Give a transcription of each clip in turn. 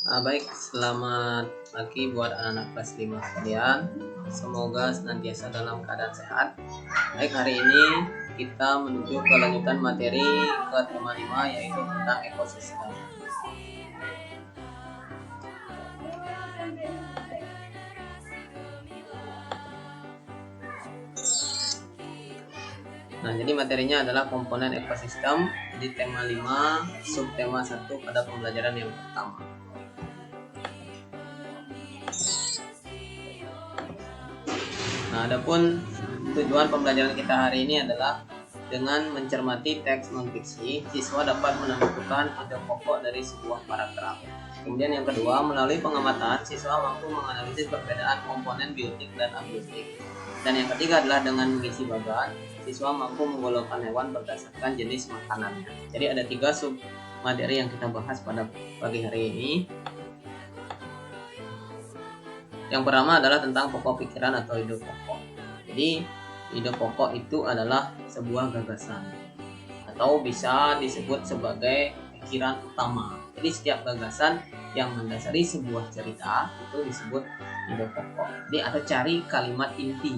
Baik, selamat pagi buat anak-anak kelas 5 sekalian. Semoga senantiasa dalam keadaan sehat. Baik, hari ini kita menuju ke lanjutan materi ke tema 5, yaitu tentang ekosistem. Nah, jadi materinya adalah komponen ekosistem di tema 5, subtema 1 pada pembelajaran yang pertama. Nah, adapun tujuan pembelajaran kita hari ini adalah dengan mencermati teks non-fiksi, siswa dapat menentukan ide pokok dari sebuah paragraf. Kemudian yang kedua, melalui pengamatan, siswa mampu menganalisis perbedaan komponen biotik dan abiotik. Dan yang ketiga adalah dengan mengisi bagan, siswa mampu menggolongkan hewan berdasarkan jenis makanannya. Jadi ada 3 sub materi yang kita bahas pada pagi hari ini. Yang pertama adalah tentang pokok pikiran atau ide pokok. Jadi ide pokok itu adalah sebuah gagasan atau bisa disebut sebagai pikiran utama. Jadi setiap gagasan yang mendasari sebuah cerita itu disebut ide pokok. Jadi ada cari kalimat inti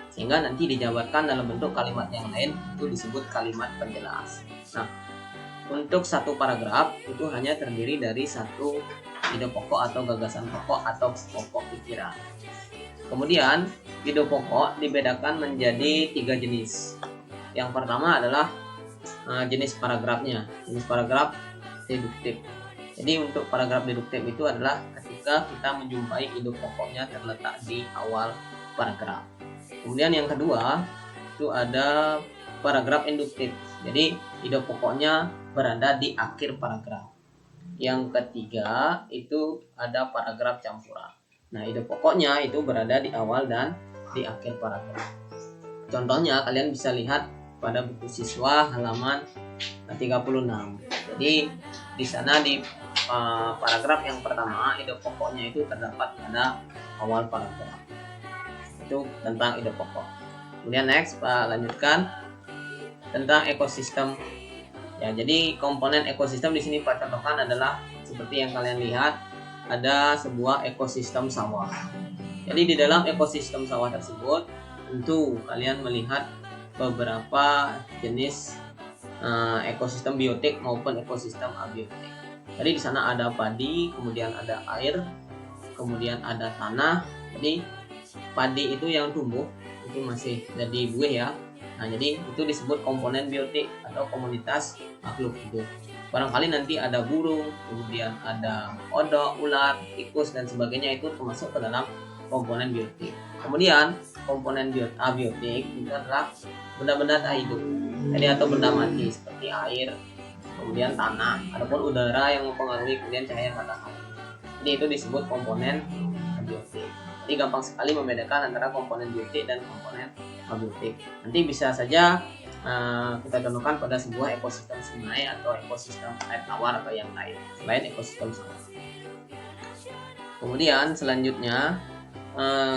sehingga nanti dijabarkan dalam bentuk kalimat yang lain, itu disebut kalimat penjelas. Nah, untuk satu paragraf itu hanya terdiri dari satu ide pokok atau gagasan pokok atau pokok pikiran. Kemudian ide pokok dibedakan menjadi 3 jenis. Yang pertama adalah jenis paragrafnya. Jenis paragraf deduktif. Jadi untuk paragraf deduktif itu adalah ketika kita menjumpai ide pokoknya terletak di awal paragraf. Kemudian yang kedua itu ada paragraf induktif. Jadi ide pokoknya berada di akhir paragraf. Yang ketiga itu ada paragraf campuran. Nah, ide pokoknya itu berada di awal dan di akhir paragraf. Contohnya kalian bisa lihat pada buku siswa halaman 36. Jadi di sana di paragraf yang pertama ide pokoknya itu terdapat pada awal paragraf. Itu tentang ide pokok. Kemudian next Pak lanjutkan tentang ekosistem. Ya, jadi komponen ekosistem di sini Pak contohkan adalah seperti yang kalian lihat, ada sebuah ekosistem sawah. Jadi di dalam ekosistem sawah tersebut tentu kalian melihat beberapa jenis ekosistem biotik maupun ekosistem abiotik. Jadi di sana ada padi, kemudian ada air, kemudian ada tanah. Jadi padi itu yang tumbuh itu masih jadi buih ya. Nah, jadi itu disebut komponen biotik atau komunitas makhluk hidup. Barangkali nanti ada burung, kemudian ada kodok, ular, tikus dan sebagainya, itu termasuk ke dalam komponen biotik. Kemudian komponen abiotik itu adalah benda-benda tak hidup. Jadi atau benda mati seperti air, kemudian tanah, ataupun udara yang mempengaruhi kemudian cahaya matahari. Jadi itu disebut komponen abiotik. Jadi gampang sekali membedakan antara komponen biotik dan komponen abiotik. Nanti bisa saja kita contohkan pada sebuah ekosistem sungai atau ekosistem air tawar atau yang lain selain ekosistem sungai. Kemudian selanjutnya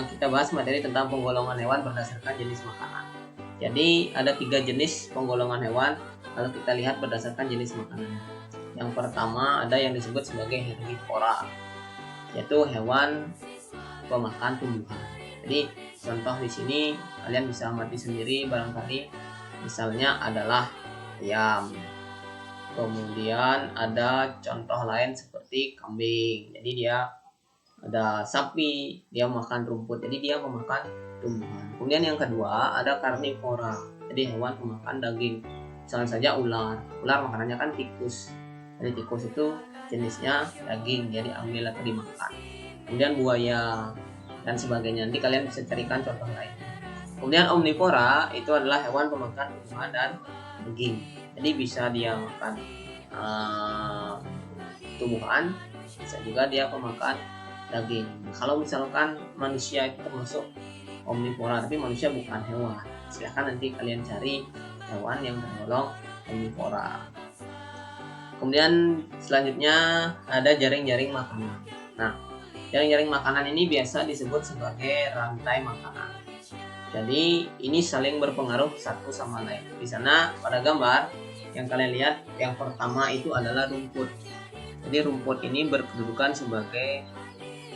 kita bahas materi tentang penggolongan hewan berdasarkan jenis makanan. Jadi ada 3 jenis penggolongan hewan kalau kita lihat berdasarkan jenis makanan. Yang pertama ada yang disebut sebagai herbivora, yaitu hewan pemakan tumbuhan. Jadi contoh di sini kalian bisa amati sendiri barangkali, misalnya adalah ayam. Kemudian ada contoh lain seperti kambing. Jadi dia ada sapi, dia makan rumput. Jadi dia memakan tumbuhan. Kemudian yang kedua ada karnivora. Jadi hewan pemakan daging. Misalnya saja ular. Ular makanannya kan tikus. Jadi tikus itu jenisnya daging, jadi ambil atau dimakan. Kemudian buaya dan sebagainya. Nanti kalian bisa carikan contoh lain. Kemudian omnivora itu adalah hewan pemakan tumbuhan dan daging. Jadi bisa dia makan tumbuhan, bisa juga dia pemakan daging. Kalau misalkan manusia itu termasuk omnivora, tapi manusia bukan hewan. Silahkan nanti kalian cari hewan yang tergolong omnivora. Kemudian selanjutnya ada jaring-jaring makanan. Nah, jaring-jaring makanan ini biasa disebut sebagai rantai makanan. Jadi ini saling berpengaruh satu sama lain. Di sana pada gambar yang kalian lihat, yang pertama itu adalah rumput. Jadi rumput ini berkedudukan sebagai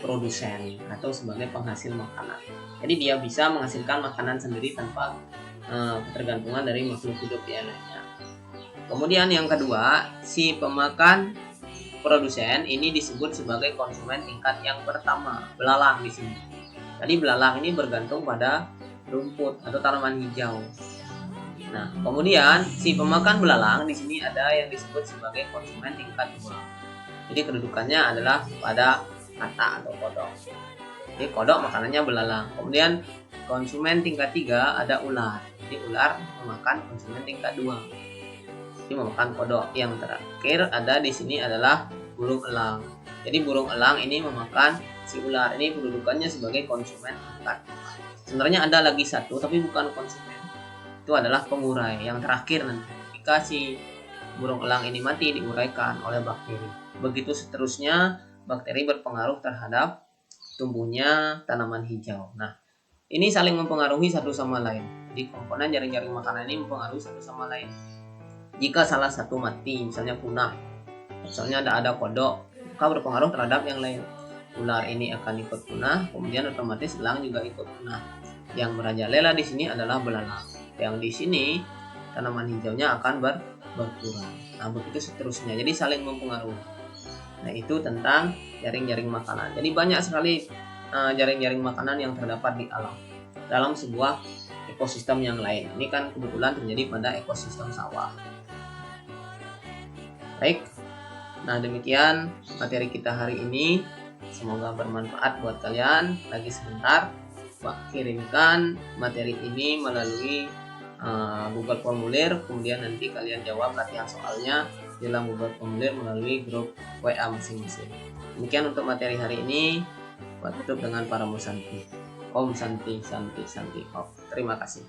produsen atau sebagai penghasil makanan. Jadi dia bisa menghasilkan makanan sendiri tanpa ketergantungan dari makhluk hidup yang lainnya. Kemudian yang kedua, si pemakan produsen ini disebut sebagai konsumen tingkat yang pertama, belalang di sini. Jadi belalang ini bergantung pada rumput atau tanaman hijau. Nah, kemudian si pemakan belalang di sini ada yang disebut sebagai konsumen tingkat 2. Jadi kedudukannya adalah pada kata atau kodok. Jadi kodok makanannya belalang. Kemudian konsumen tingkat 3 ada ular. Jadi ular memakan konsumen tingkat 2. Jadi memakan kodok. Yang terakhir ada di sini adalah burung elang. Jadi burung elang ini memakan si ular. Ini kedudukannya sebagai konsumen tingkat 4. Sebenarnya ada lagi satu tapi bukan konsumen. Itu adalah pengurai. Yang terakhir nanti jika si burung elang ini mati diuraikan oleh bakteri. Begitu seterusnya bakteri berpengaruh terhadap tumbuhnya tanaman hijau. Nah, ini saling mempengaruhi satu sama lain. Jadi komponen jaring-jaring makanan ini mempengaruhi satu sama lain. Jika salah satu mati, misalnya punah, misalnya ada kodok, maka berpengaruh terhadap yang lain. Ular ini akan ikut punah, kemudian otomatis elang juga ikut punah. Yang merajalela di sini adalah belalang. Yang di sini tanaman hijaunya akan berkurang. Nah, begitu seterusnya. Jadi saling mempengaruhi. Nah, itu tentang jaring-jaring makanan. Jadi banyak sekali jaring-jaring makanan yang terdapat di alam dalam sebuah ekosistem yang lain. Ini kan kebetulan terjadi pada ekosistem sawah. Baik, nah demikian materi kita hari ini. Semoga bermanfaat buat kalian. Lagi sebentar, Pak kirimkan materi ini melalui Google Formulir. Kemudian nanti kalian jawab latihan soalnya dalam Google Formulir melalui grup WA masing-masing. Demikian untuk materi hari ini. Buat tutup dengan para musanti. Om Santi Santi Santi Om. Terima kasih.